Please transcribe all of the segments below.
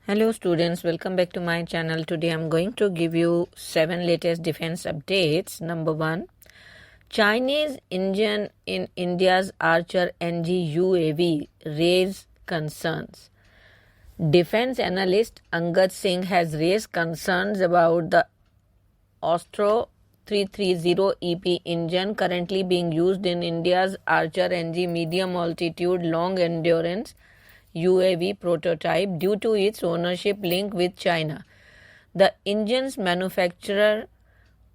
Hello students, welcome back to my channel. Today I'm going to give you 7 latest defense updates. Number 1, Chinese engine in India's Archer NG UAV raise concerns. Defense analyst Angad Singh has raised concerns about the Astro 330 EP engine currently being used in India's Archer NG medium altitude long endurance UAV prototype due to its ownership link with China. The engine's manufacturer,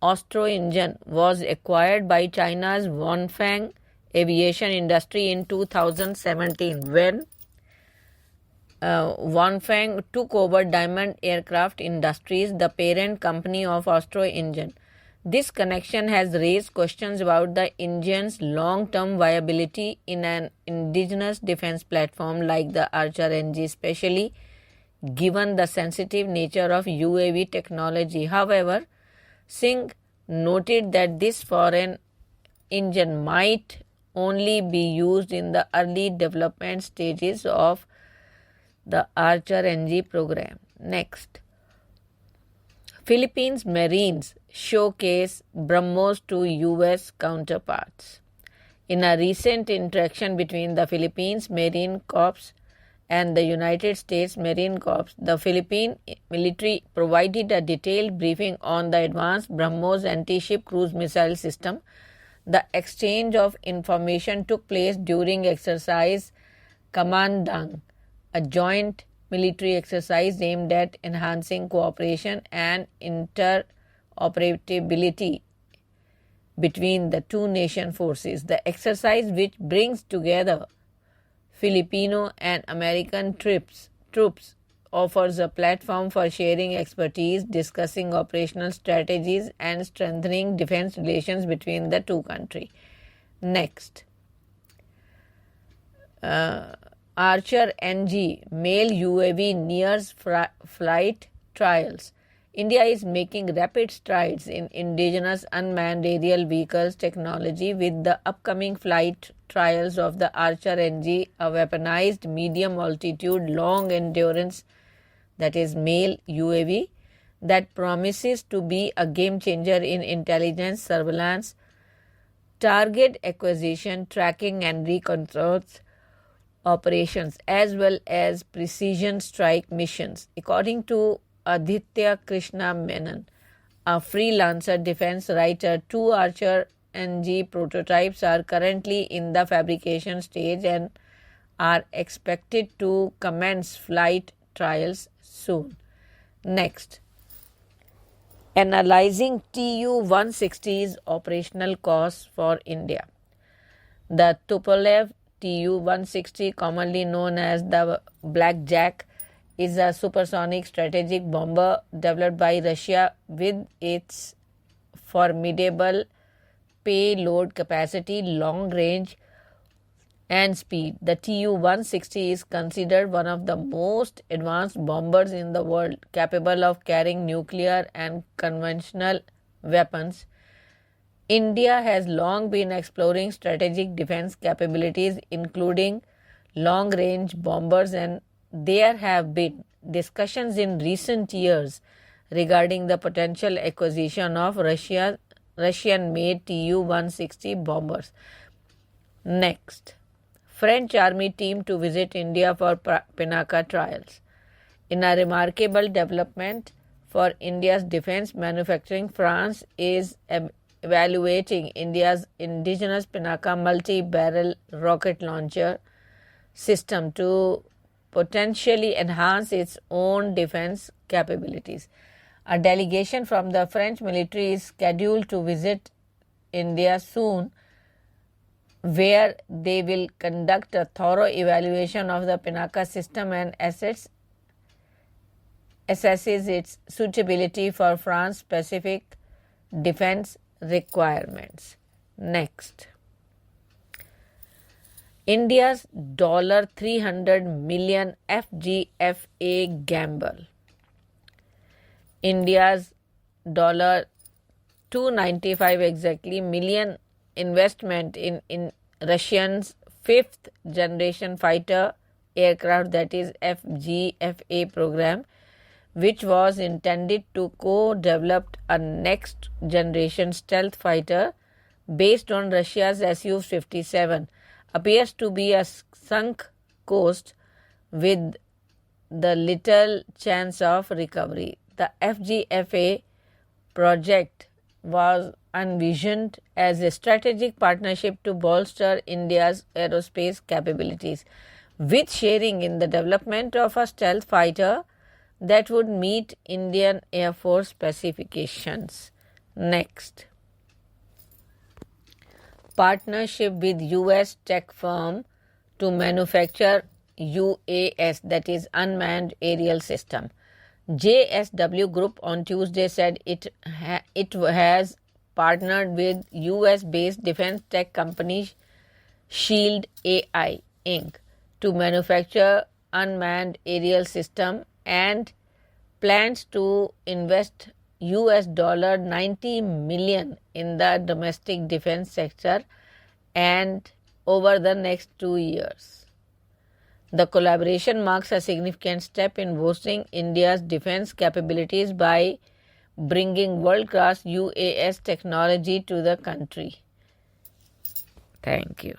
Astro Engine, was acquired by China's Wanfeng Aviation Industry in 2017 when Wanfeng took over Diamond Aircraft Industries, the parent company of Astro Engine. This connection has raised questions about the engine's long-term viability in an indigenous defense platform like the Archer NG, especially given the sensitive nature of UAV technology. However, Singh noted that this foreign engine might only be used in the early development stages of the Archer NG program. Next, Philippines Marines showcase BrahMos to US counterparts. In a recent interaction between the Philippines Marine Corps and the United States Marine Corps, the Philippine military provided a detailed briefing on the advanced BrahMos anti-ship cruise missile system. The exchange of information took place during exercise Kamandang, a joint military exercise aimed at enhancing cooperation and interoperability between the two nation forces. The exercise, which brings together Filipino and American troops, offers a platform for sharing expertise, discussing operational strategies, and strengthening defense relations between the two countries. Next, Archer NG male UAV nears flight trials. India is making rapid strides in indigenous unmanned aerial vehicles technology with the upcoming flight trials of the Archer NG, a weaponized medium altitude long endurance, that is male UAV, that promises to be a game changer in intelligence, surveillance, target acquisition, tracking and reconnaissance operations, as well as precision strike missions. According to Aditya Krishna Menon, a freelancer defense writer, 2 Archer NG prototypes are currently in the fabrication stage and are expected to commence flight trials soon. Next, analyzing Tu-160's operational costs for India. The Tupolev Tu-160, commonly known as the Blackjack, is a supersonic strategic bomber developed by Russia with its formidable payload capacity, long range, and speed. The Tu-160 is considered one of the most advanced bombers in the world, capable of carrying nuclear and conventional weapons. India has long been exploring strategic defense capabilities, including long-range bombers, and there have been discussions in recent years regarding the potential acquisition of Russian-made Tu-160 bombers. Next, French Army team to visit India for Pinaka trials. In a remarkable development for India's defense manufacturing, France is evaluating India's indigenous Pinaka multi-barrel rocket launcher system to potentially enhance its own defense capabilities. A delegation from the French military is scheduled to visit India soon, where they will conduct a thorough evaluation of the Pinaka system and assesses its suitability for France-specific defense requirements. Next, India's $300 million FGFA gamble. India's $295 exactly million investment in Russian's 5th generation fighter aircraft, that is FGFA program, which was intended to co-develop a next-generation stealth fighter based on Russia's Su-57, appears to be a sunk cost with the little chance of recovery. The FGFA project was envisioned as a strategic partnership to bolster India's aerospace capabilities, with sharing in the development of a stealth fighter that would meet Indian Air Force specifications. Next, partnership with US tech firm to manufacture UAS, that is unmanned aerial system. JSW Group on Tuesday said it has partnered with US-based defense tech company Shield AI Inc. to manufacture unmanned aerial system and plans to invest $90 million in the domestic defense sector and over the next 2 years. The collaboration marks a significant step in boosting India's defense capabilities by bringing world-class UAS technology to the country. Thank you.